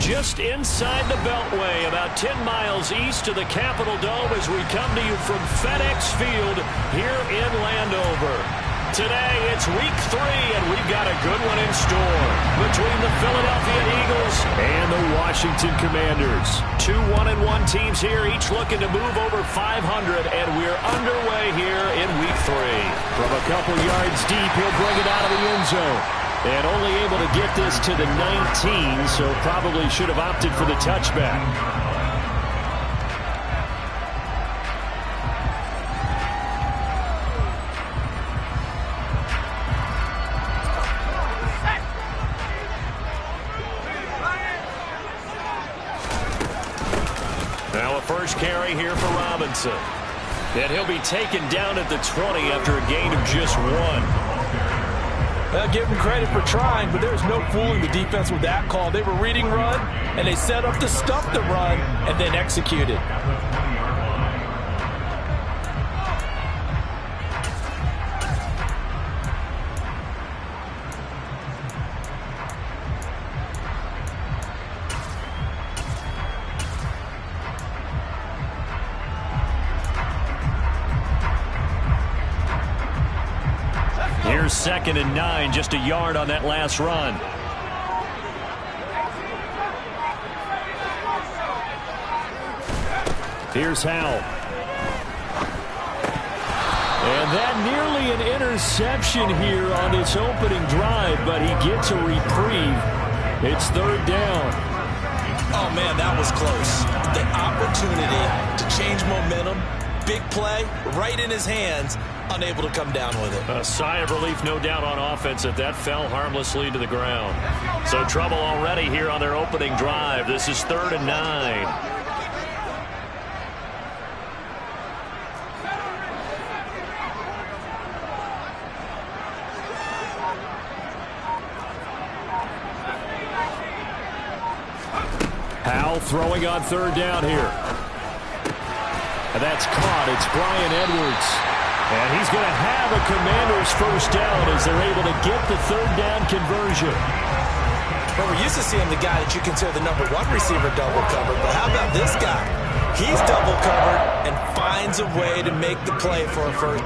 just inside the Beltway, about 10 miles east of the Capitol Dome as we come to you from FedEx Field here in Landover. Today, it's week 3, and we've got a good one in store between the Philadelphia Eagles and the Washington Commanders. 2 1-1 teams here, each looking to move over 500, and we're underway here in week 3. From a couple yards deep, he'll bring it out of the end zone. And only able to get this to the 19, so probably should have opted for the touchback. Now a first carry here for Robinson. And he'll be taken down at the 20 after a gain of just 1. I'll give them credit for trying, but there's no fooling the defense with that call. They were reading run, and they set up to stuff the run, and then executed. Here's 2nd and 9, just a yard on that last run. Here's Howell. And that nearly an interception here on its opening drive, but he gets a reprieve. It's 3rd down. Oh, man, that was close. The opportunity to change momentum, big play, right in his hands, unable to come down with it. A sigh of relief, no doubt, on offense that that fell harmlessly to the ground. So trouble already here on their opening drive. This is 3rd and 9. Howell throwing on 3rd down here. And that's caught. It's Bryan Edwards. And he's going to have a Commanders first down as they're able to get the 3rd down conversion. Well, we're used to seeing the guy that you consider the #1 receiver double covered, but how about this guy? He's double covered and finds a way to make the play for a first.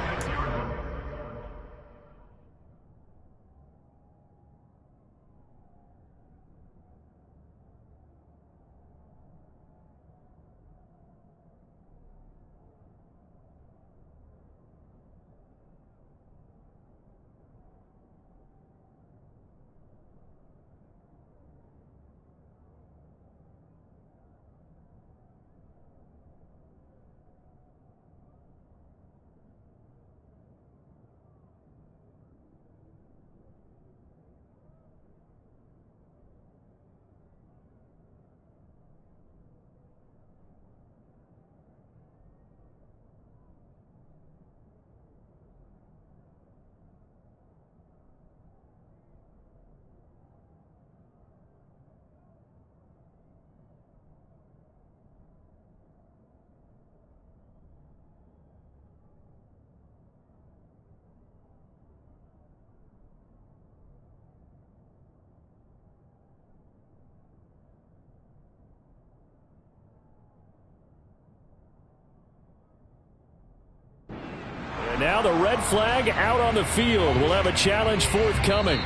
Now the red flag out on the field. We'll have a challenge forthcoming.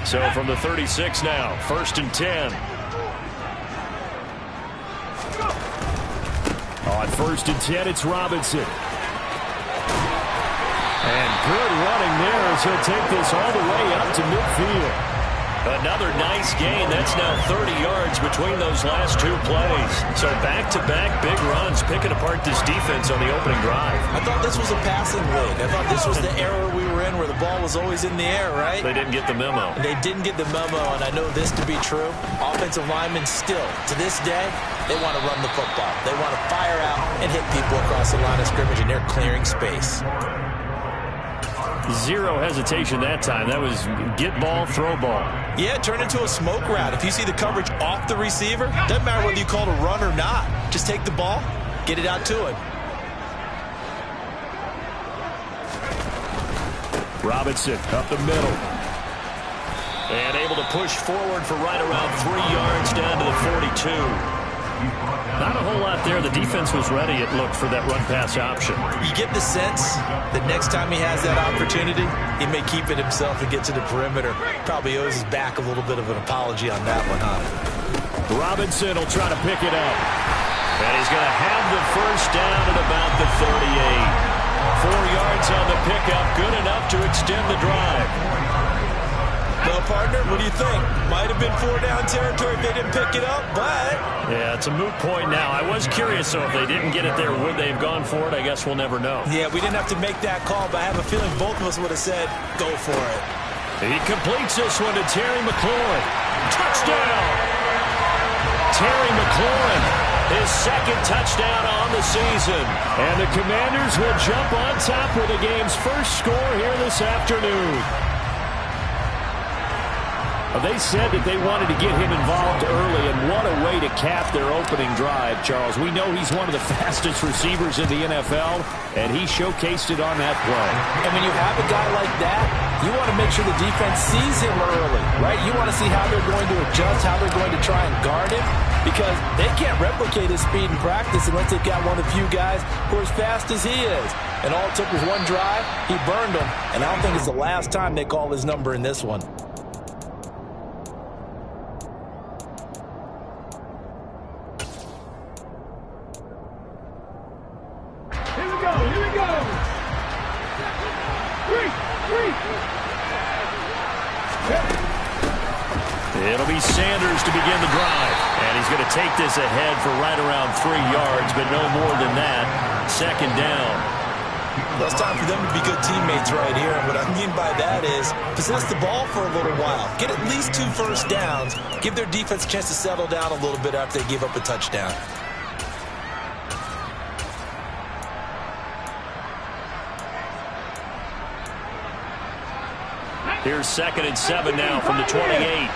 So from the 36 now, 1st and 10. On 1st and 10, it's Robinson. And good running there as he'll take this all the way up to midfield. Another nice gain. That's now 30 yards between those last 2 plays. So back-to-back big runs, picking apart this defense on the opening drive. I thought this was a passing league. I thought this was the era we were in where the ball was always in the air, right? They didn't get the memo. They didn't get the memo, and I know this to be true. Offensive linemen still, to this day, they want to run the football. They want to fire out and hit people across the line of scrimmage, and they're clearing space. Zero hesitation that time. That was get ball, throw ball. Yeah, turn into a smoke route. If you see the coverage off the receiver, doesn't matter whether you call it a run or not. Just take the ball, get it out to him. Robinson up the middle. And able to push forward for right around 3 yards down to the 42. Not a whole lot there. The defense was ready, it looked, for that run-pass option. You get the sense that next time he has that opportunity, he may keep it himself and get to the perimeter. Probably owes his back a little bit of an apology on that one, huh? Robinson will try to pick it up. And he's going to have the first down at about the 38. 4 yards on the pickup, good enough to extend the drive. Well, partner, what do you think? Might have been 4-down territory if they didn't pick it up, but... Yeah, it's a moot point now. I was curious, though, if they didn't get it there, would they have gone for it? I guess we'll never know. Yeah, we didn't have to make that call, but I have a feeling both of us would have said, go for it. He completes this one to Terry McLaurin. Touchdown! Terry McLaurin, his second touchdown on the season. And the Commanders will jump on top with the game's first score here this afternoon. They said that they wanted to get him involved early, and what a way to cap their opening drive, Charles. We know he's one of the fastest receivers in the NFL, and he showcased it on that play. And when you have a guy like that, you want to make sure the defense sees him early, right? You want to see how they're going to adjust, how they're going to try and guard him, because they can't replicate his speed in practice unless they've got one of the few guys who are as fast as he is. And all it took was one drive, he burned them, and I don't think it's the last time they call his number in this one. It'll be Sanders to begin the drive. And he's going to take this ahead for right around 3 yards, but no more than that. Second down. Well, it's time for them to be good teammates right here. And what I mean by that is possess the ball for a little while. Get at least 2 first downs. Give their defense a chance to settle down a little bit after they give up a touchdown. Here's 2nd and 7 now from the 28.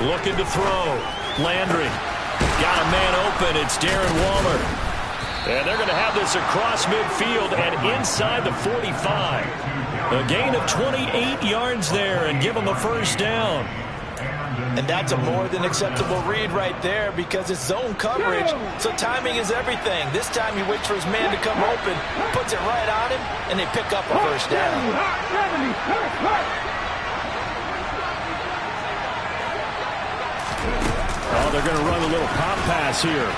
Looking to throw. Landry got a man open. It's Darren Waller. And they're going to have this across midfield and inside the 45. A gain of 28 yards there and give them a first down. And that's a more than acceptable read right there because it's zone coverage, so timing is everything. This time he waits for his man to come open, puts it right on him, and they pick up a first down. Oh, they're going to run a little pop pass here.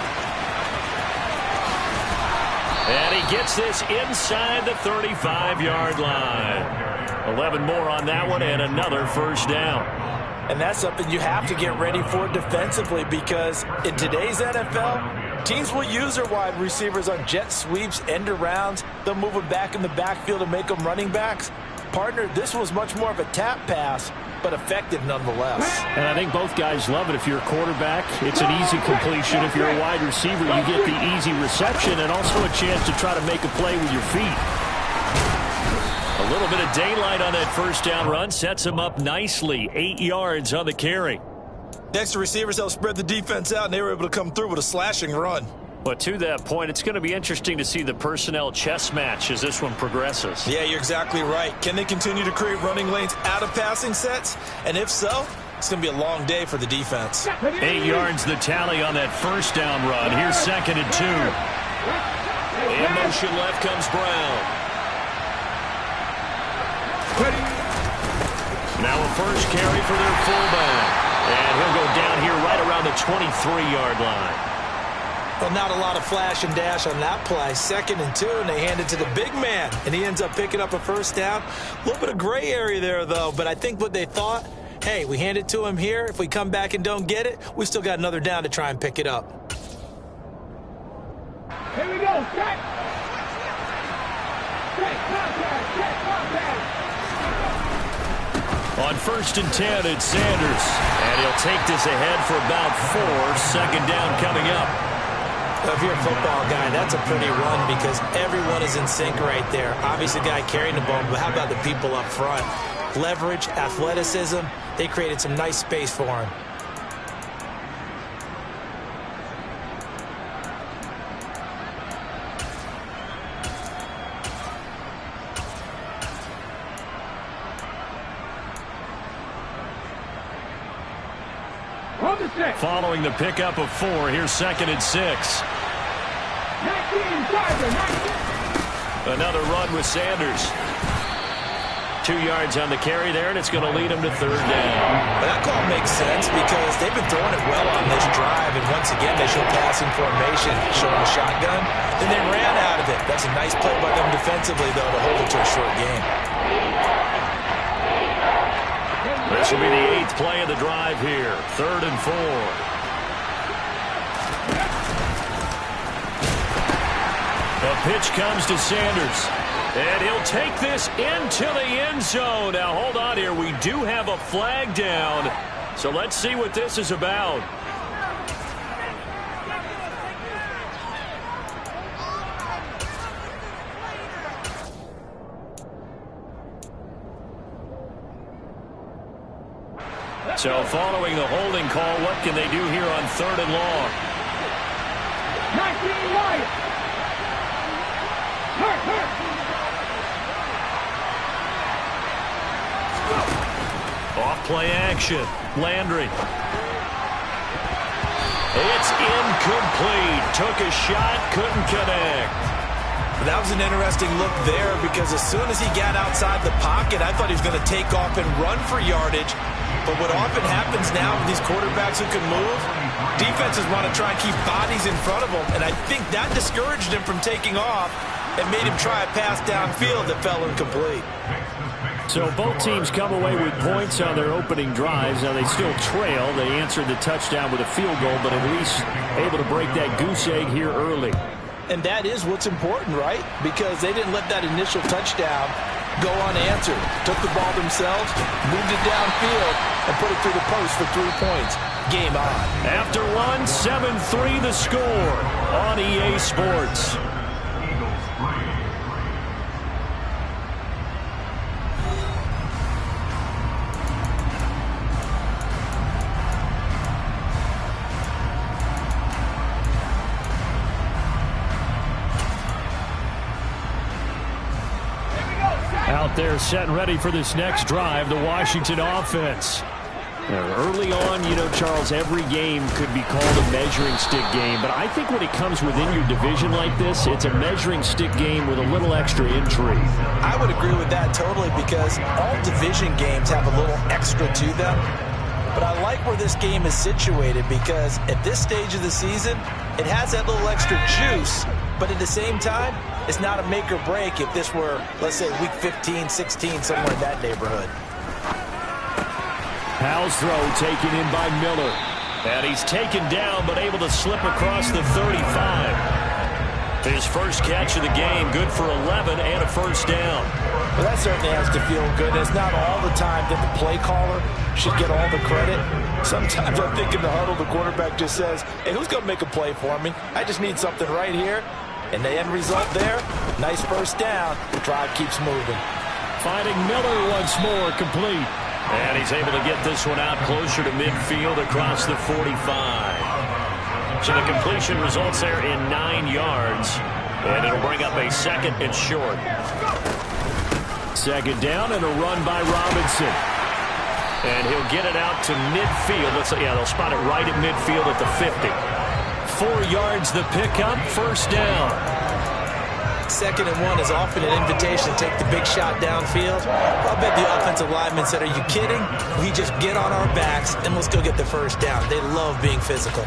And he gets this inside the 35-yard line. 11 more on that one and another first down. And that's something you have to get ready for defensively because in today's NFL, teams will use their wide receivers on jet sweeps, end arounds. They'll move them back in the backfield and make them running backs. Partner, this was much more of a tap pass, but effective nonetheless. And I think both guys love it. If you're a quarterback, it's an easy completion. If you're a wide receiver, you get the easy reception and also a chance to try to make a play with your feet. A little bit of daylight on that first down run sets him up nicely. 8 yards on the carry. Next to receivers, they'll spread the defense out, and they were able to come through with a slashing run. But to that point, it's going to be interesting to see the personnel chess match as this one progresses. Yeah, you're exactly right. Can they continue to create running lanes out of passing sets? And if so, it's going to be a long day for the defense. 8 yards the tally on that first down run. Here's 2nd and 2. In motion left comes Brown. Now a first carry for their fullback. And he'll go down here right around the 23-yard line. Well, not a lot of flash and dash on that play. 2nd and 2, and they hand it to the big man. And he ends up picking up a first down. A little bit of gray area there, though. But I think what they thought, hey, we hand it to him here. If we come back and don't get it, we still got another down to try and pick it up. Here we go, set. On 1st and 10, it's Sanders. And he'll take this ahead for about 4. 2nd down coming up. If you're a football guy, that's a pretty run because everyone is in sync right there. Obviously, the guy carrying the ball, but how about the people up front? Leverage, athleticism, they created some nice space for him. Following the pickup of 4, here's 2nd and 6. Another run with Sanders. 2 yards on the carry there, and it's going to lead him to 3rd down. Well, that call makes sense because they've been throwing it well on this drive, and once again they show passing formation, showing a shotgun. Then they ran out of it. That's a nice play by them defensively, though, to hold it to a short game. This will be the 8th play of the drive here. 3rd and 4. The pitch comes to Sanders. And he'll take this into the end zone. Now, hold on here. We do have a flag down. So let's see what this is about. So following the holding call, what can they do here on 3rd and long? 19 right. Off play action. Landry. It's incomplete. Took a shot, couldn't connect. That was an interesting look there because as soon as he got outside the pocket, I thought he was going to take off and run for yardage. But what often happens now with these quarterbacks who can move, defenses want to try and keep bodies in front of them, and I think that discouraged him from taking off and made him try a pass downfield that fell incomplete. So both teams come away with points on their opening drives. Now they still trail. They answered the touchdown with a field goal, but at least able to break that goose egg here early. And that is what's important, right? Because they didn't let that initial touchdown go unanswered. Took the ball themselves, moved it downfield, and put it through the post for 3 points. Game on. After one, 7-3 the score on EA Sports. Out there set and ready for this next drive, the Washington offense. Early on, you know, Charles, every game could be called a measuring stick game, but I think when it comes within your division like this, it's a measuring stick game with a little extra intrigue. I would agree with that totally because all division games have a little extra to them. But I like where this game is situated because at this stage of the season, it has that little extra juice, but at the same time, it's not a make or break if this were, let's say, week 15, 16, somewhere in that neighborhood. Powell's throw taken in by Miller. And he's taken down but able to slip across the 35. His first catch of the game, good for 11 and a first down. Well, that certainly has to feel good. It's not all the time that the play caller should get all the credit. Sometimes I think in the huddle, the quarterback just says, hey, who's going to make a play for me? I just need something right here. And the end result there, nice first down. The drive keeps moving. Finding Miller once more, complete. And he's able to get this one out closer to midfield across the 45. So the completion results there in 9 yards. And it'll bring up a 2nd and short. 2nd down and a run by Robinson. And he'll get it out to midfield. They'll spot it right at midfield at the 50. 4 yards the pickup, first down. 2nd and 1 is often an invitation to take the big shot downfield. I'll bet the offensive linemen said, are you kidding? We just get on our backs and let's go get the first down. They love being physical.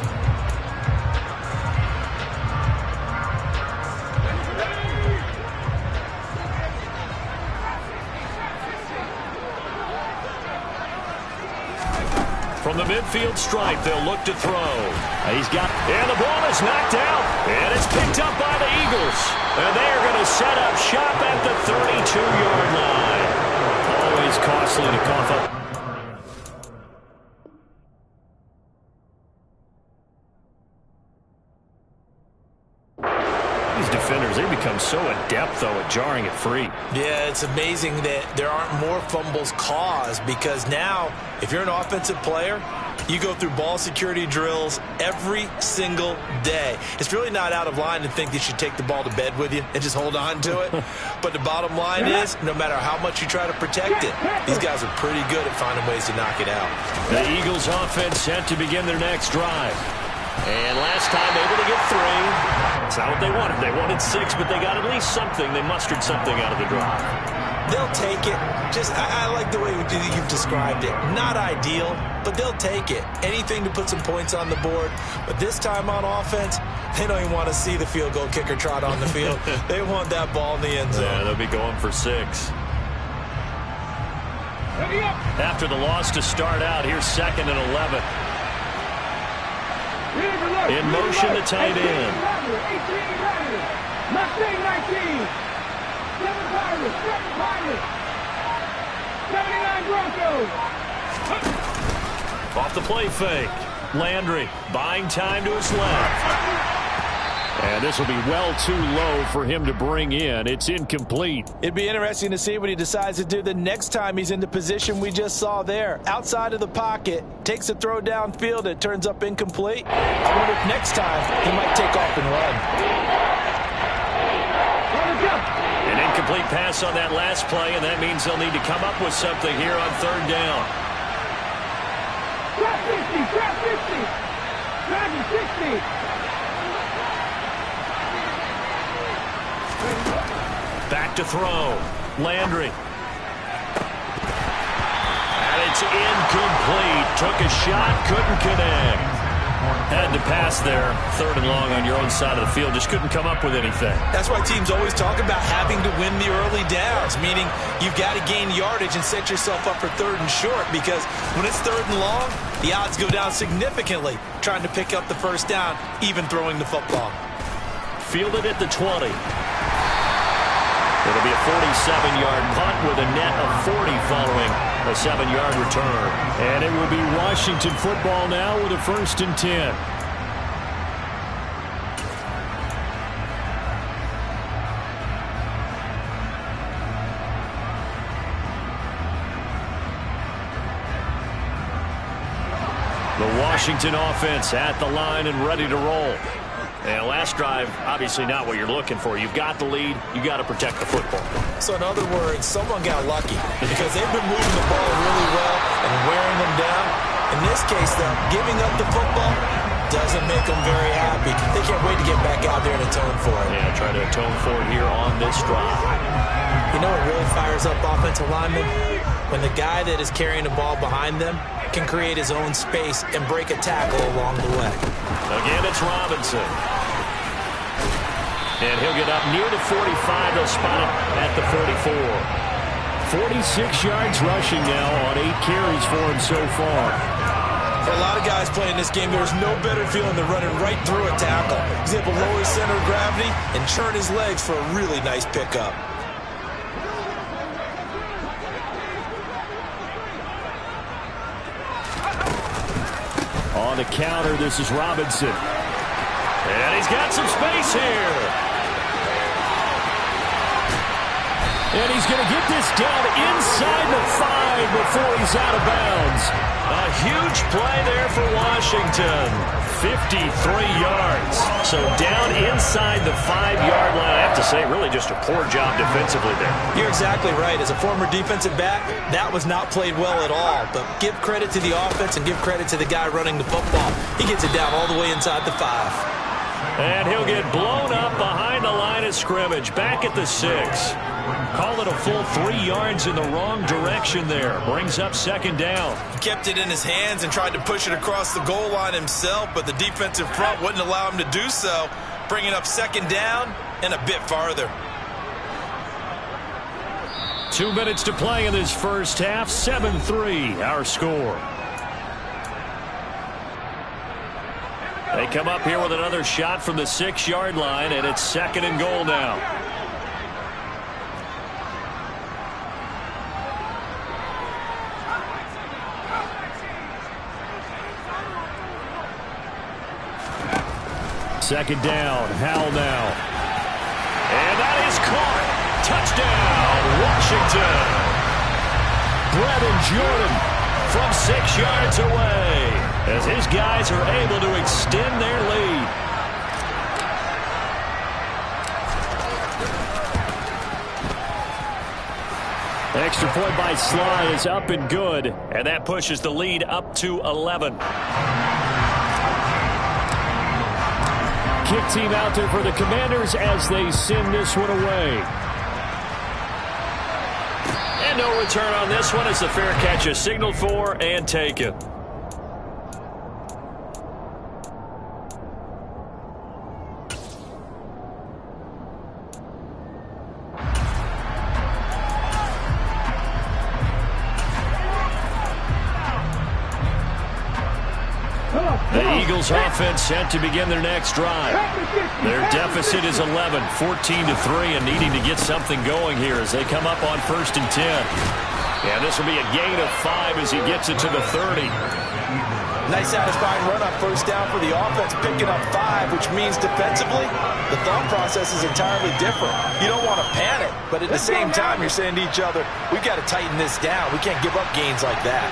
From the midfield stripe, they'll look to throw. He's got, and the ball is knocked out, and it's picked up by the Eagles. And they are going to set up shop at the nicely to cough up. These defenders, they become so adept, though, at jarring it free. Yeah, it's amazing that there aren't more fumbles caused, because now, if you're an offensive player, you go through ball security drills every single day. It's really not out of line to think you should take the ball to bed with you and just hold on to it. But the bottom line is, no matter how much you try to protect it, these guys are pretty good at finding ways to knock it out. The Eagles offense set to begin their next drive. And last time able to get 3. That's not what they wanted. They wanted 6, but they got at least something. They mustered something out of the drive. They'll take it. I like the way you've described it. Not ideal, but they'll take it. Anything to put some points on the board. But this time on offense, they don't even want to see the field goal kicker trot on the field. They want that ball in the end zone. Yeah, they'll be going for 6. After the loss to start out, here's 2nd and 11. In motion, the tight end. 79 Broncos. Off the play fake. Landry buying time to his left. And this will be well too low for him to bring in. It's incomplete. It'd be interesting to see what he decides to do the next time he's in the position we just saw there. Outside of the pocket, takes a throw downfield, it turns up incomplete. I wonder if next time he might take off and run. An incomplete pass on that last play, and that means they'll need to come up with something here on 3rd down. Trap 50, trap 50. Trap 60. Back to throw. Landry. And it's incomplete. Took a shot, couldn't connect. Had to pass there. 3rd and long on your own side of the field. Just couldn't come up with anything. That's why teams always talk about having to win the early downs, meaning you've got to gain yardage and set yourself up for 3rd and short, because when it's 3rd and long, the odds go down significantly trying to pick up the first down, even throwing the football. Fielded at the 20. It'll be a 47-yard punt with a net of 40 following a 7-yard return. And it will be Washington football now with a 1st and 10. The Washington offense at the line and ready to roll. And last drive, obviously not what you're looking for. You've got the lead. You got to protect the football. So in other words, someone got lucky because they've been moving the ball really well and wearing them down. In this case, though, giving up the football doesn't make them very happy. They can't wait to get back out there and atone for it. Yeah, try to atone for it here on this drive. You know what really fires up offensive linemen? When the guy that is carrying the ball behind them can create his own space and break a tackle along the way. Again, it's Robinson. And he'll get up near the 45. They'll spot it at the 44. 46 yards rushing now on 8 carries for him so far. For a lot of guys playing this game, there's no better feeling than running right through a tackle. He's able to lower his center of gravity and churn his legs for a really nice pickup. On the counter, this is Robinson. And he's got some space here. And he's going to get this down inside the 5 before he's out of bounds. A huge play there for Washington. 53 yards. So down inside the 5-yard line. I have to say, really just a poor job defensively there. You're exactly right. As a former defensive back, that was not played well at all. But give credit to the offense and give credit to the guy running the football. He gets it down all the way inside the 5. And he'll get blown up behind the line of scrimmage. Back at the 6. Call it a full 3 yards in the wrong direction there. Brings up 2nd down. He kept it in his hands and tried to push it across the goal line himself, but the defensive front wouldn't allow him to do so, bringing up 2nd down and a bit farther. 2 minutes to play in this first half. 7-3 our score. They come up here with another shot from the 6-yard line, and it's 2nd and goal now. Second down, Howell now. And that is caught. Touchdown, Washington. Brevin Jordan from 6 yards away as his guys are able to extend their lead. Extra point by Sly is up and good, and that pushes the lead up to 11. Kick team out there for the Commanders as they send this one away. And no return on this one as the fair catch is signaled for and taken. The Eagles offense set to begin their next drive. Their deficit is 11, 14-3, and needing to get something going here as they come up on 1st and 10. And this will be a gain of 5 as he gets it to the 30. Nice satisfying run on 1st down for the offense, picking up 5, which means defensively, the thought process is entirely different. You don't want to panic, but at the same time, you're saying to each other, we've got to tighten this down. We can't give up gains like that.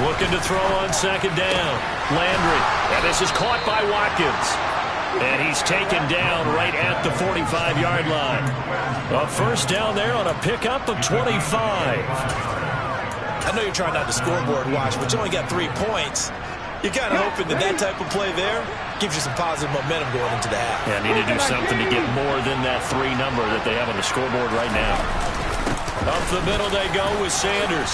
Looking to throw on 2nd down. Landry. And this is caught by Watkins. And he's taken down right at the 45-yard line. A 1st down there on a pickup of 25. I know you're trying not to scoreboard watch, but you only got 3 points. You're kind of hoping that type of play there gives you some positive momentum going into the half. Yeah, need to do something to get more than that 3 number that they have on the scoreboard right now. Up the middle they go with Sanders.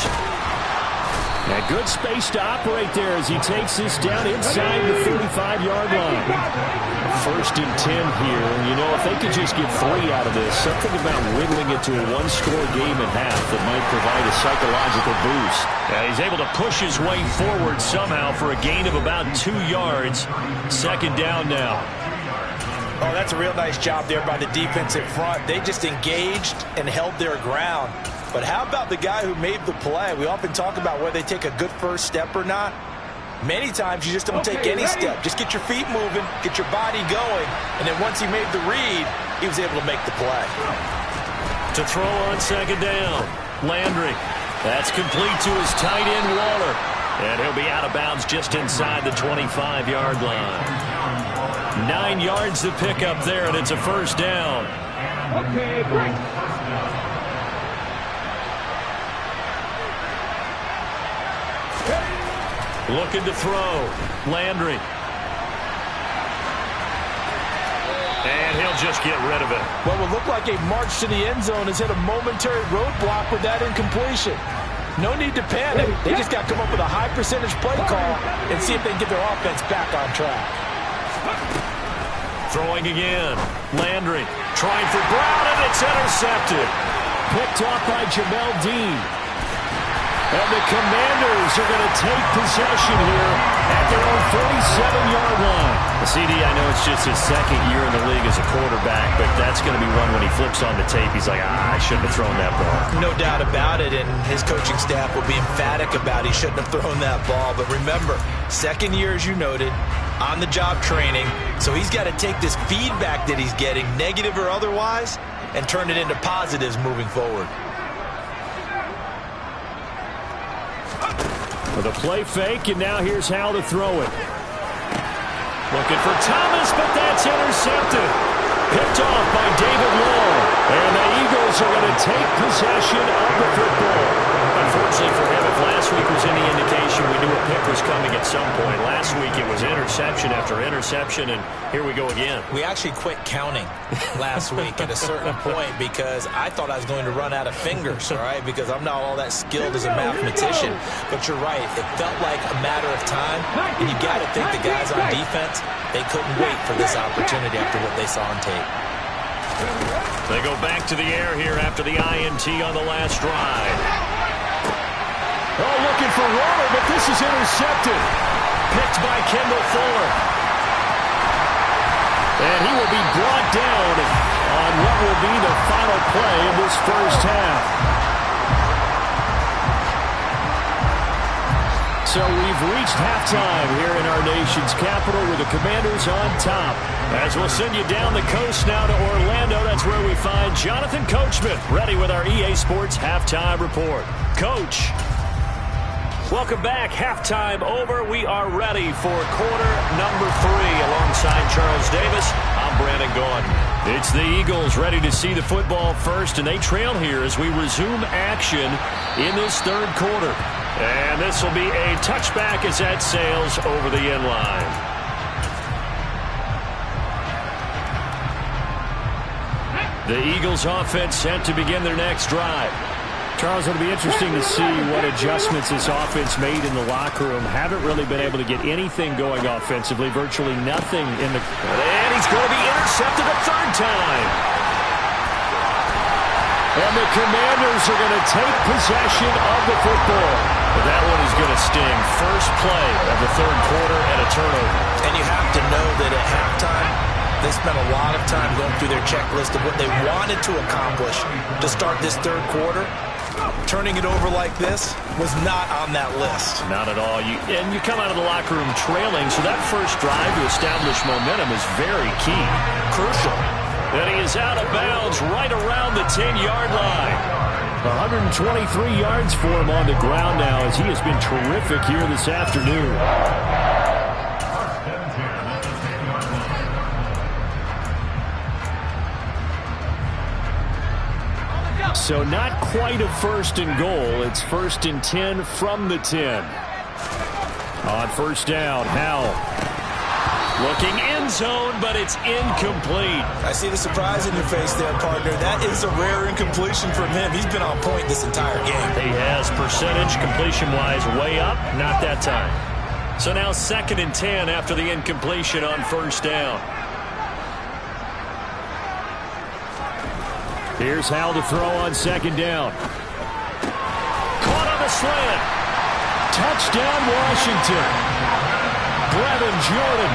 A good space to operate there as he takes this down inside the 35-yard line. 1st and 10 here. You know, if they could just get 3 out of this, something about whittling it to a 1-score game at half that might provide a psychological boost. Yeah, he's able to push his way forward somehow for a gain of about 2 yards. 2nd down now. Oh, that's a real nice job there by the defense in front. They just engaged and held their ground. But how about the guy who made the play? We often talk about whether they take a good first step or not. Many times you just don't take any step. Just get your feet moving, get your body going, and then once he made the read, he was able to make the play. To throw on 2nd down, Landry. That's complete to his tight end, Waller. And he'll be out of bounds just inside the 25-yard line. 9 yards to pick up there, and it's a 1st down. Okay, break. Looking to throw. Landry. And he'll just get rid of it. What will look like a march to the end zone has hit a momentary roadblock with that incompletion. No need to panic. They just got to come up with a high percentage play call and see if they can get their offense back on track. Throwing again. Landry trying for Brown, and it's intercepted. Picked off by Jamel Dean. And the Commanders are going to take possession here at their own 47-yard line. CD, I know it's just his 2nd year in the league as a quarterback, but that's going to be one when he flips on the tape. He's like, I shouldn't have thrown that ball. No doubt about it, and his coaching staff will be emphatic about he shouldn't have thrown that ball. But remember, 2nd year, as you noted, on-the-job training, so he's got to take this feedback that he's getting, negative or otherwise, and turn it into positives moving forward. With a play fake, and now here's how to throw it. Looking for Thomas, but that's intercepted. Picked off by David Long. And the Eagles are going to take possession of the football. Unfortunately for him, if last week was any indication, we knew a pick was coming at some point. Last week it was interception after interception, and here we go again. We actually quit counting last week at a certain point because I thought I was going to run out of fingers, all right, because I'm not all that skilled as a mathematician. But you're right. It felt like a matter of time, and you got to think the guys on defense, they couldn't wait for this opportunity after what they saw on tape. They go back to the air here after the INT on the last drive. Oh, looking for Waller, but this is intercepted. Picked by Kendall Fuller. And he will be brought down on what will be the final play of this 1st half. So we've reached halftime here in our nation's capital with the Commanders on top. As we'll send you down the coast now to Orlando, that's where we find Jonathan Coachman ready with our EA Sports Halftime Report. Coach. Welcome back. Halftime over. We are ready for quarter number 3 alongside Charles Davis. I'm Brandon Gaudin. It's the Eagles ready to see the football first, and they trail here as we resume action in this third quarter. And this will be a touchback as that sails over the end line. The Eagles offense set to begin their next drive. Charles, it'll be interesting to see what adjustments this offense made in the locker room. Haven't really been able to get anything going offensively, virtually nothing in the... And he's going to be intercepted a third time. And the Commanders are going to take possession of the football. But that one is going to sting. First play of the third quarter and a turnover. And you have to know that at halftime, they spent a lot of time going through their checklist of what they wanted to accomplish to start this third quarter. Turning it over like this was not on that list. Not at all. And you come out of the locker room trailing, so that first drive to establish momentum is very key. Crucial. And he is out of bounds right around the 10-yard line. 123 yards for him on the ground now as he has been terrific here this afternoon. So not quite a first and goal. It's first and 10 from the 10. On first down, Howell. Looking end zone, but it's incomplete. I see the surprise in your face there, partner. That is a rare incompletion from him. He's been on point this entire game. He has percentage completion-wise way up. Not that time. So now second and 10 after the incompletion on first down. Here's Howell to throw on second down. Caught on the slant. Touchdown, Washington. Brevin Jordan,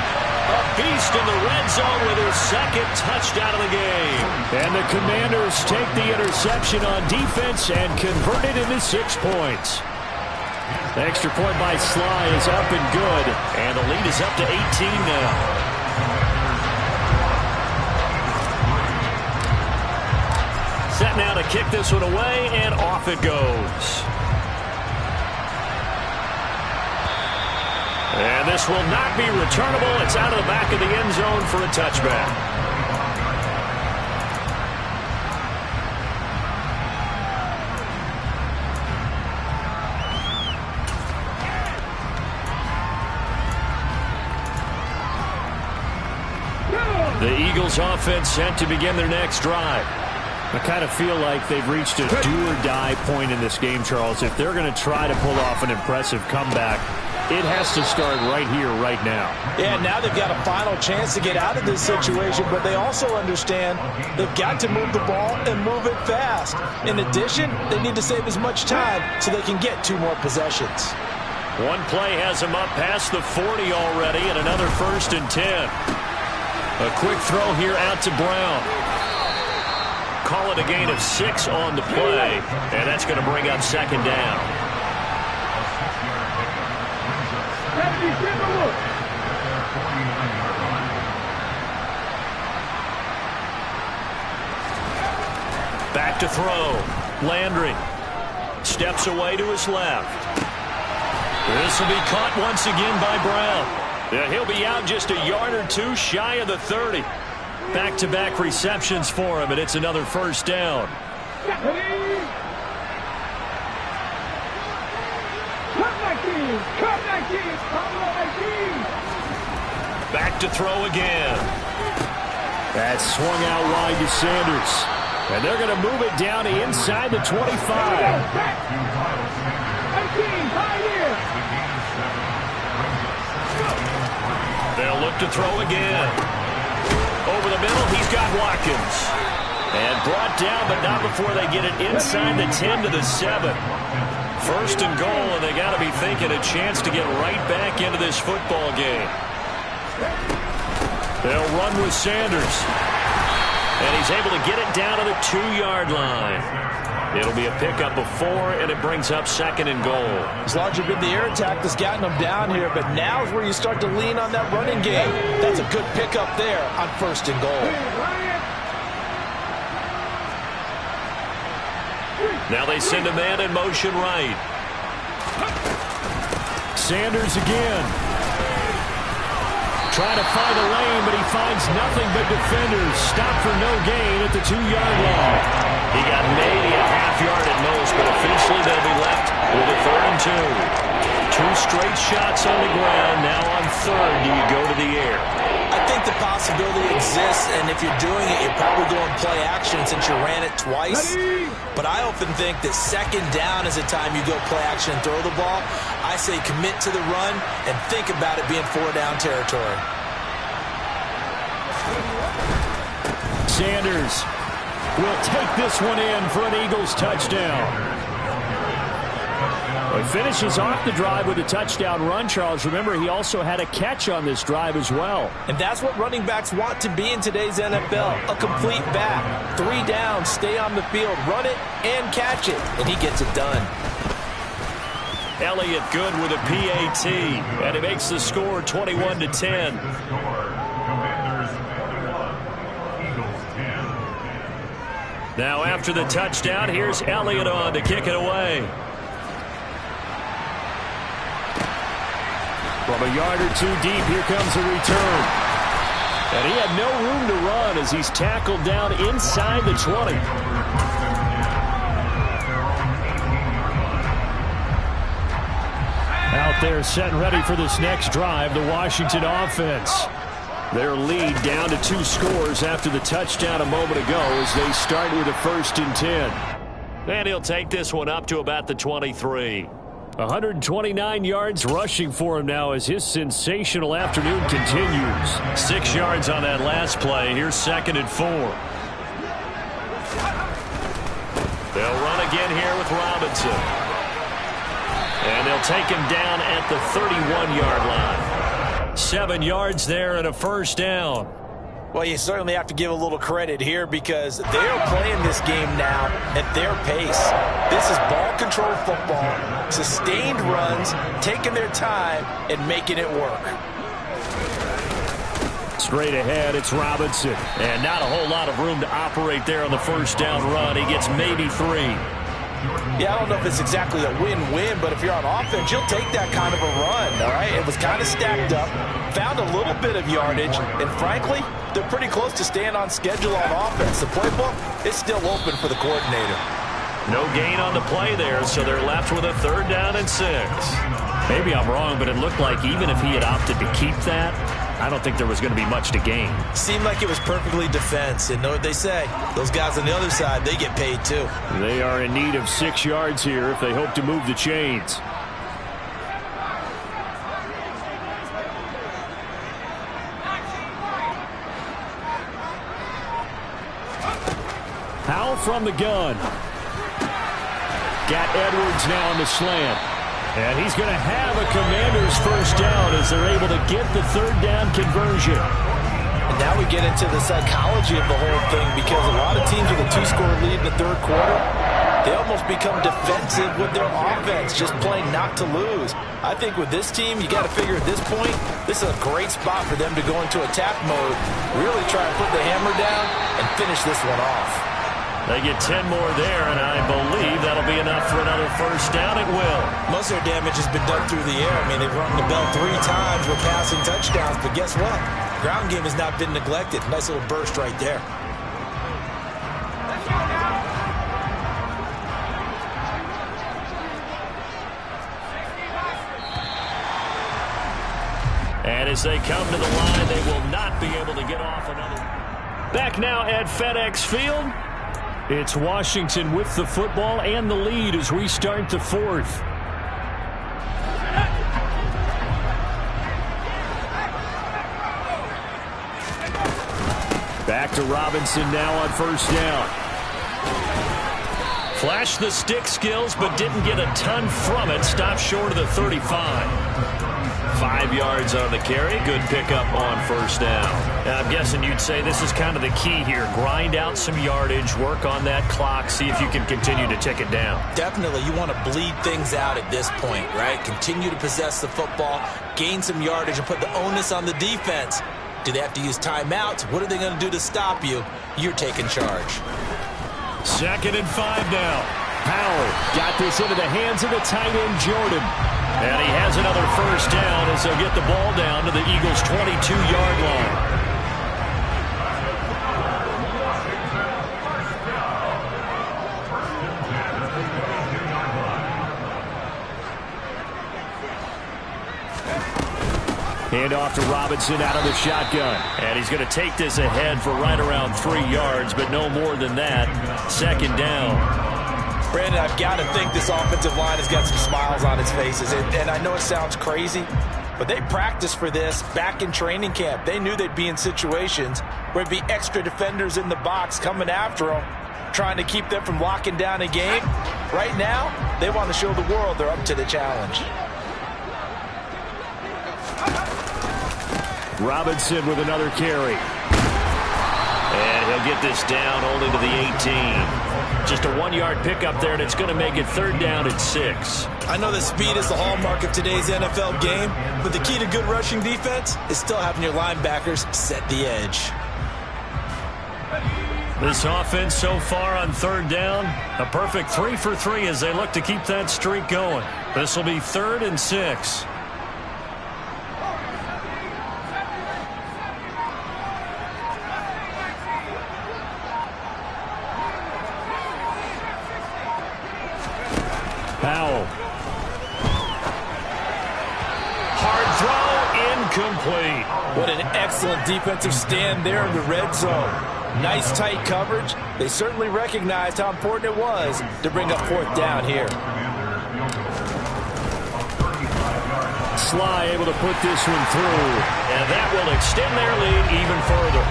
a beast in the red zone with his second touchdown of the game. And the Commanders take the interception on defense and convert it into 6 points. The extra point by Sly is up and good. And the lead is up to 18 now. Set now to kick this one away, and off it goes. And this will not be returnable. It's out of the back of the end zone for a touchback. The Eagles offense set to begin their next drive. I kind of feel like they've reached a do-or-die point in this game, Charles. If they're going to try to pull off an impressive comeback, it has to start right here, right now. Yeah, now they've got a final chance to get out of this situation, but they also understand they've got to move the ball and move it fast. In addition, they need to save as much time so they can get 2 more possessions. One play has them up past the 40 already, and another first and 10. A quick throw here out to Brown. Call it a gain of 6 on the play, and that's going to bring up second down. Back to throw. Landry steps away to his left. This will be caught once again by Brown. Yeah, he'll be out just a yard or 2 shy of the 30. Back-to-back receptions for him, and it's another first down. Back to throw again. That swung out wide to Sanders. And they're going to move it down to inside the 25. They'll look to throw again. Over the middle, he's got Watkins. And brought down, but not before they get it inside the 10 to the 7. First and goal, and they got to be thinking a chance to get right back into this football game. They'll run with Sanders. And he's able to get it down to the 2-yard line. It'll be a pickup of 4, and it brings up 2nd and goal. It's largely been the air attack that's gotten them down here, but now is where you start to lean on that running game. That's a good pickup there on 1st and goal. Now they send a man in motion right. Sanders again. Trying to find a lane, but he finds nothing but defenders. Stop for no gain at the 2-yard line. He got maybe a half yard at most, but officially they'll be left with a 3rd and 2. 2 straight shots on the ground. Now on 3rd, do you go to the air? I think the possibility exists, and if you're doing it, you're probably going play action since you ran it twice. But I often think that 2nd down is the time you go play action and throw the ball. I say commit to the run and think about it being 4-down territory. Sanders will take this one in for an Eagles touchdown. Well, he finishes off the drive with a touchdown run, Charles. Remember, he also had a catch on this drive as well. And that's what running backs want to be in today's NFL, a complete back. 3 down, stay on the field, run it, and catch it. And he gets it done. Elliott good with a PAT, and he makes the score 21-10. Now after the touchdown, here's Elliott on to kick it away. From a yard or 2 deep, here comes a return. And he had no room to run as he's tackled down inside the 20. Out there set and ready for this next drive, the Washington offense. Their lead down to 2 scores after the touchdown a moment ago as they start with a 1st and 10. And he'll take this one up to about the 23. 129 yards rushing for him now as his sensational afternoon continues. 6 yards on that last play. Here's 2nd and 4. They'll run again here with Robinson. And they'll take him down at the 31-yard line. 7 yards there and a 1st down. Well, you certainly have to give a little credit here because they're playing this game now at their pace. This is ball control football, sustained runs, taking their time and making it work. Straight ahead, it's Robinson. And not a whole lot of room to operate there on the 1st down run. He gets maybe 3. Yeah, I don't know if it's exactly a win-win, but if you're on offense, you'll take that kind of a run, all right? It was kind of stacked up, found a little bit of yardage, and frankly, they're pretty close to staying on schedule on offense. The playbook is still open for the coordinator. No gain on the play there, so they're left with a 3rd down and 6. Maybe I'm wrong, but it looked like even if he had opted to keep that, I don't think there was going to be much to gain. Seemed like it was perfectly defense, and know what they say. Those guys on the other side, they get paid too. They are in need of 6 yards here if they hope to move the chains. Powell from the gun. Got Edwards now on the slant. And he's going to have a Commanders 1st down as they're able to get the 3rd down conversion. And now we get into the psychology of the whole thing because a lot of teams with a 2-score lead in the 3rd quarter, they almost become defensive with their offense, just playing not to lose. I think with this team, you got to figure at this point, this is a great spot for them to go into attack mode, really try and put the hammer down and finish this one off. They get 10 more there, and I believe that'll be enough for another 1st down. It will. Most of their damage has been done through the air. I mean, they've rung the bell 3 times with passing touchdowns, but guess what? Ground game has not been neglected. Nice little burst right there. And as they come to the line, they will not be able to get off another. Back now at FedEx Field. It's Washington with the football and the lead as we start the 4th. Back to Robinson now on 1st down. Flashed the stick skills, but didn't get a ton from it. Stopped short of the 35. 5 yards on the carry. Good pickup on first down. I'm guessing you'd say this is kind of the key here. Grind out some yardage, work on that clock, see if you can continue to tick it down. Definitely, you want to bleed things out at this point, right? Continue to possess the football, gain some yardage, and put the onus on the defense. Do they have to use timeouts? What are they going to do to stop you? You're taking charge. 2nd and 5 now. Powell got this into the hands of the tight end, Jordan. And he has another first down as they'll get the ball down to the Eagles' 22-yard line. Hand off to Robinson out of the shotgun. And he's going to take this ahead for right around 3 yards, but no more than that. 2nd down. Brandon, I've got to think this offensive line has got some smiles on its faces. And I know it sounds crazy, but they practiced for this back in training camp. They knew they'd be in situations where there'd be extra defenders in the box coming after them, trying to keep them from locking down a game. Right now, they want to show the world they're up to the challenge. Robinson with another carry. And he'll get this down only to the 18. Just a 1-yard pickup there, and it's going to make it 3rd down and 6. I know that speed is the hallmark of today's NFL game, but the key to good rushing defense is still having your linebackers set the edge. This offense so far on 3rd down, a perfect 3 for 3 as they look to keep that streak going. This will be 3rd and 6. Powell. Hard throw, incomplete. What an excellent defensive stand there in the red zone. Nice tight coverage. They certainly recognized how important it was to bring up 4th down here. Sly able to put this one through. And that will extend their lead even further.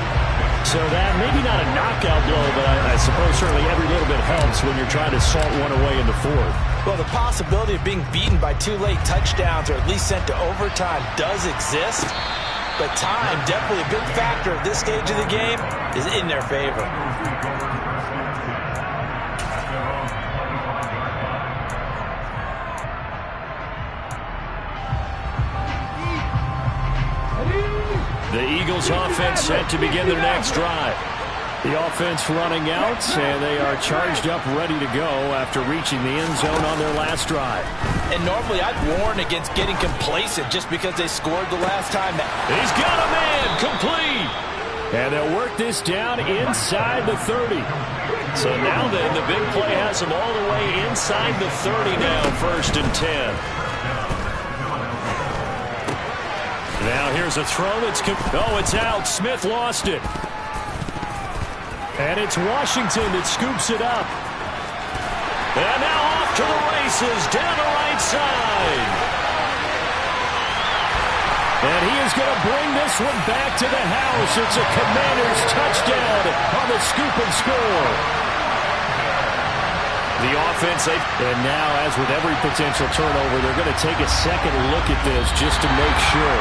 So that, maybe not a knockout blow, but I suppose certainly every little bit helps when you're trying to salt one away in the 4th. Well, the possibility of being beaten by 2 late touchdowns or at least sent to overtime does exist. But time, definitely a big factor at this stage of the game, is in their favor. The Eagles offense set to begin their next drive. The offense running out, and they are charged up, ready to go after reaching the end zone on their last drive. And normally I'd warn against getting complacent just because they scored the last time. He's got a man, complete. And they'll work this down inside the 30. So now then, the big play has them all the way inside the 30 now, 1st and 10. Now here's a throw that's... Oh, it's out. Smith lost it. And it's Washington that scoops it up. And now off to the races, down the right side. And he is going to bring this one back to the house. It's a Commanders touchdown on the scoop and score. The offense, and now, as with every potential turnover, they're going to take a second look at this just to make sure.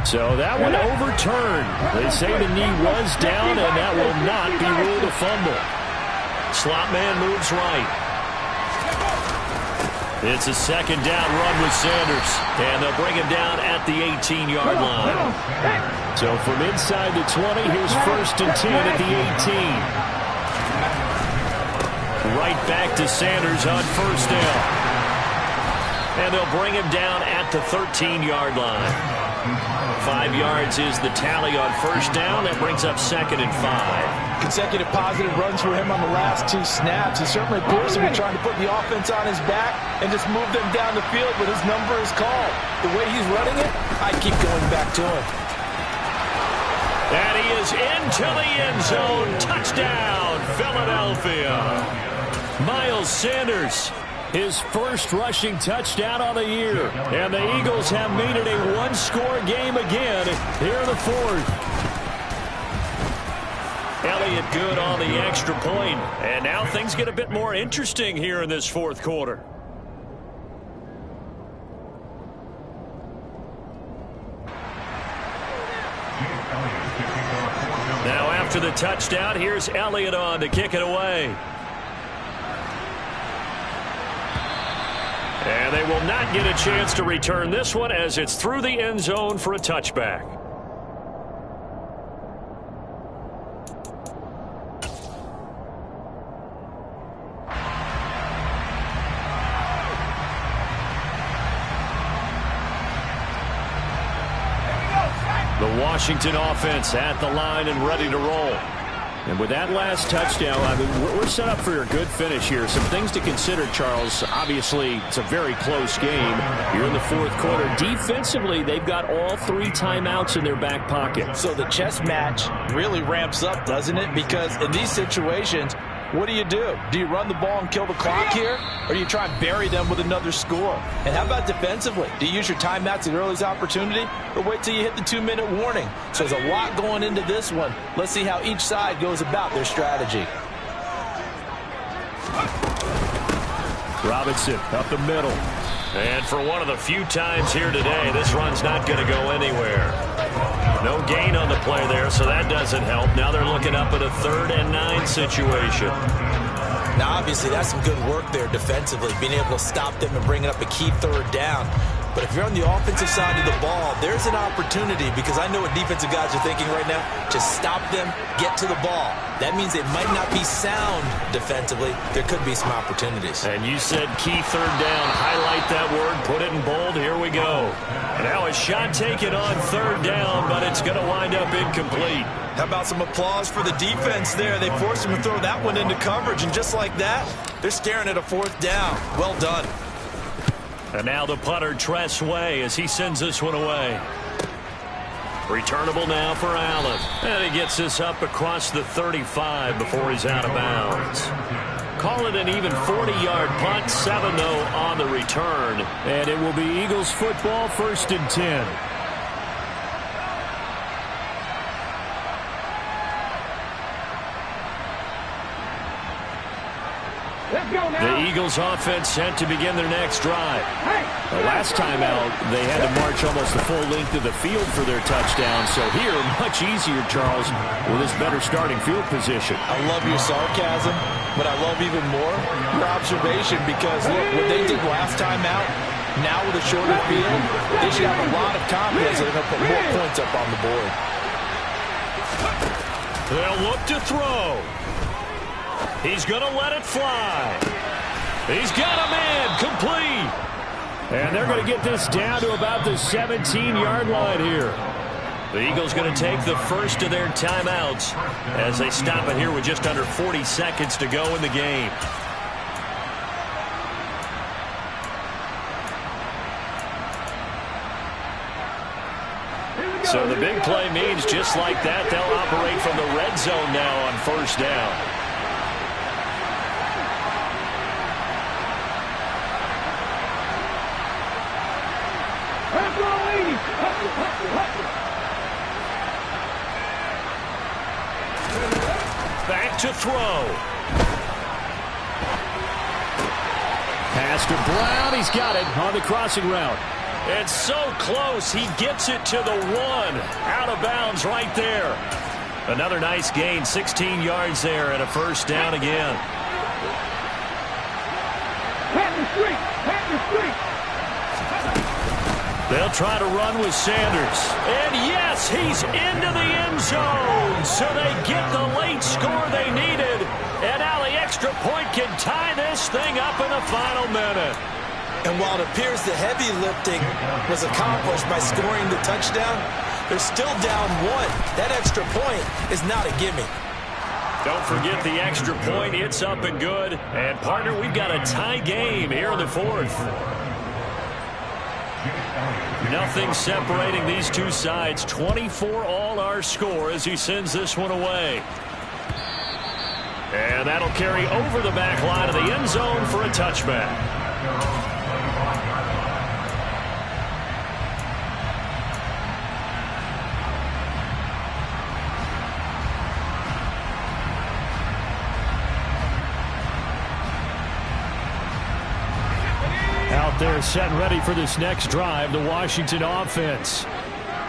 So that one overturned. They say the knee was down, and that will not be ruled a fumble. Slot man moves right. It's a 2nd down run with Sanders, and they'll bring him down at the 18-yard line. So from inside the 20, here's 1st and 10 at the 18. Right back to Sanders on 1st down. And they'll bring him down at the 13-yard line. 5 yards is the tally on 1st down. That brings up 2nd and 5. Consecutive positive runs for him on the last 2 snaps. He certainly appears to be trying to put the offense on his back and just move them down the field when his number is called. The way he's running it, I'd keep going back to him. And he is into the end zone. Touchdown, Philadelphia. Miles Sanders His first rushing touchdown on the year. And the Eagles have made it a one-score game again here in the fourth. Elliott good on the extra point. And now things get a bit more interesting here in this fourth quarter. Now after the touchdown, here's Elliott on to kick it away. And they will not get a chance to return this one as it's through the end zone for a touchback. The Washington offense at the line and ready to roll. And with that last touchdown, I mean, we're set up for a good finish here. Some things to consider, Charles. Obviously, it's a very close game. You're in the fourth quarter. Defensively, they've got all 3 timeouts in their back pocket. So the chess match really ramps up, doesn't it? Because in these situations, what do? Do you run the ball and kill the clock here? Or do you try and bury them with another score? And how about defensively? Do you use your timeouts at earliest opportunity? Or wait till you hit the 2-minute warning? So there's a lot going into this one. Let's see how each side goes about their strategy. Robinson up the middle. And for one of the few times here today, this run's not going to go anywhere. No gain on the play there, so that doesn't help. Now they're looking up at a 3rd and 9 situation. Now, obviously, that's some good work there defensively, being able to stop them and bring it up a key 3rd down. But if you're on the offensive side of the ball, there's an opportunity, because I know what defensive guys are thinking right now. Just stop them, get to the ball. That means they might not be sound defensively. There could be some opportunities. And you said key 3rd down. Highlight that word, put it in bold. Here we go. Now a shot taken on 3rd down, but it's going to wind up incomplete. How about some applause for the defense there? They forced him to throw that one into coverage, and just like that, they're staring at a 4th down. Well done. And now the punter, Tress Way, as he sends this one away. Returnable now for Allen. And he gets this up across the 35 before he's out of bounds. Call it an even 40-yard punt, 7-0 on the return. And it will be Eagles football, 1st and 10. The Eagles offense set to begin their next drive. The last time out, they had to march almost the full length of the field for their touchdown. So here, much easier, Charles, with this better starting field position. I love your sarcasm, but I love even more your observation, because, look, what they did last time out, now with a shorter field, they should have a lot of confidence that they're going to put more points up on the board. They'll look to throw. He's going to let it fly. He's got a man complete. And they're going to get this down to about the 17-yard line here. The Eagles going to take the first of their timeouts as they stop it here with just under 40 seconds to go in the game. So the big play means just like that, they'll operate from the red zone now on 1st down. Back to throw. Pass to Brown. He's got it on the crossing route. It's so close. He gets it to the 1. Out of bounds right there. Another nice gain. 16 yards there and a 1st down again. They'll try to run with Sanders. And yes, he's into the end zone. So they get the late score they needed. And now the extra point can tie this thing up in the final minute. And while it appears the heavy lifting was accomplished by scoring the touchdown, they're still down 1. That extra point is not a gimme. Don't forget the extra point. It's up and good. And, partner, we've got a tie game here in the 4th. Nothing separating these two sides. 24 all our score as he sends this one away. And that'll carry over the back line of the end zone for a touchback. Out there set and ready for this next drive, the Washington offense.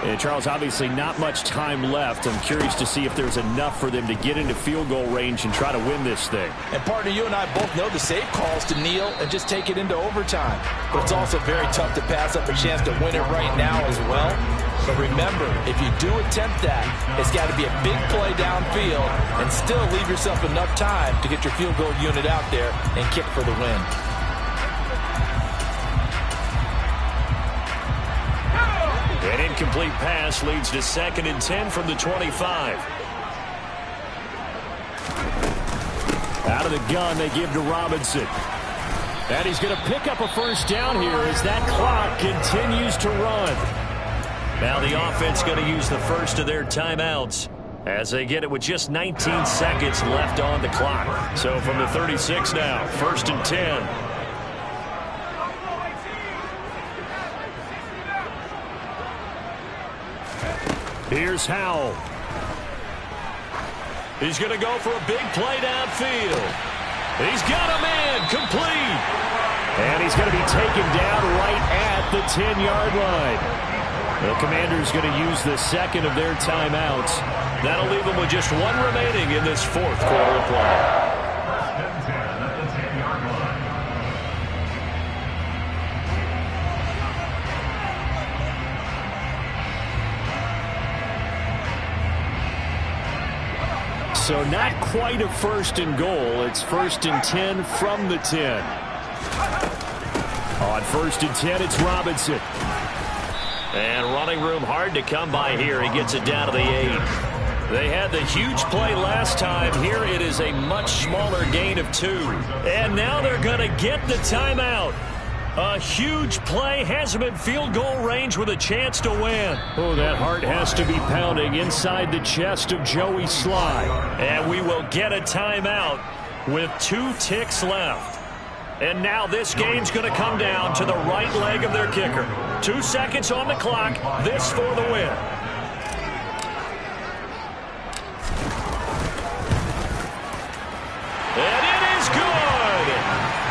And Charles, obviously not much time left. I'm curious to see if there's enough for them to get into field goal range and try to win this thing. And partner, you and I both know the safe calls to kneel and just take it into overtime. But it's also very tough to pass up a chance to win it right now as well. But remember, if you do attempt that, it's got to be a big play downfield and still leave yourself enough time to get your field goal unit out there and kick for the win. An incomplete pass leads to 2nd and 10 from the 25. Out of the gun, they give to Robinson. And he's going to pick up a first down here as that clock continues to run. Now the offense going to use the first of their timeouts as they get it with just 19 seconds left on the clock. So from the 36 now, 1st and 10. Here's Howell. He's going to go for a big play downfield. He's got a man complete. And he's going to be taken down right at the 10-yard line. The Commanders going to use the second of their timeouts. That'll leave them with just one remaining in this 4th quarter play. So not quite a 1st and goal. It's 1st and 10 from the 10. On 1st and 10, it's Robinson. And running room hard to come by here. He gets it down to the 8. They had the huge play last time. Here it is a much smaller gain of 2. And now they're going to get the timeout. A huge play has him in field goal range with a chance to win. Oh, that heart has to be pounding inside the chest of Joey Sly. And we will get a timeout with 2 ticks left. And now this game's going to come down to the right leg of their kicker. 2 seconds on the clock. This for the win. And it is good.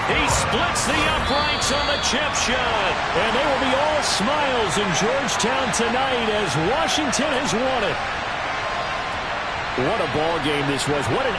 He splits the uprights on the chip shot. And they will be all smiles in Georgetown tonight as Washington has won it. What a ball game this was. What an